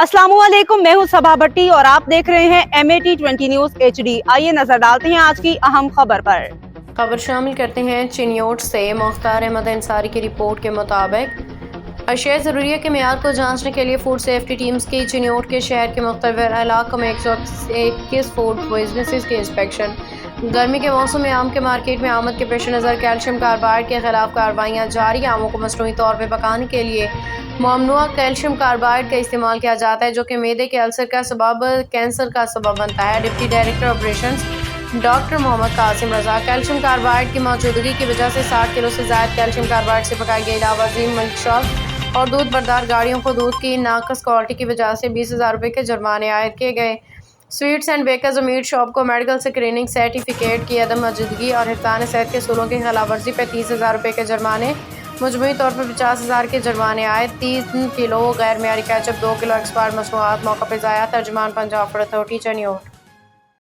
अस्सलामुअलैकुम, मैं हूं सबा भट्टी और आप देख रहे हैं MAT20 न्यूज HD। आइए नजर डालते हैं आज की अहम खबर पर। खबर शामिल करते हैं चिन्योट से। मुख्तार अहमद अंसारी की रिपोर्ट के मुताबिक अशिया ज़रूरिया के मेयार को जांचने के लिए फूड सेफ्टी टीम्स की चिन्योट के शहर के मुख्तलिफ इलाकों में 121 फूड बिजनेसेस की इंस्पेक्शन। गर्मी के मौसम में आम के मार्केट में आमद के पेश नज़र कैल्शियम कार्बाइड के खिलाफ कार्रवाइयाँ जारी। आमों को मसनूई तौर पर पकाने के लिए ममनुआ कैल्शियम कार्बाइड का इस्तेमाल किया जाता है, जो कि मैदे के अल्सर का सबब कैंसर का सबब बनता है। Deputy director operations doctor Mohammad Qasim Raza calcium carbide की मौजूदगी की वजह से 60 किलो से ज़ायद कैल्शियम कार्बाइड से पकाई गई लावाज़ीम मिल्क शॉप और दूध बरदार गाड़ियों को दूध की नाकस क्वालिटी की वजह से 20,000 रुपये के जुर्माने आयद किए गए। स्वीट्स एंड बेकर्स और मीट शॉप को मेडिकल स्क्रीनिंग सर्टिफिकेट की अदम मौजूदगी और हिफ्ज़ान सेहत के असूलों की खिलाफ वर्जी पर 30,000 रुपये के जुर्माने, मजमूई तौर पर 50,000 के जुर्माने आए। 3 किलो गैर मेयारी केचप, 2 किलो एक्सपायर्ड मसनूआत मौका पर ज़ाया। तर्जुमान पंजाब फूड अथॉरिटी चिन्योट।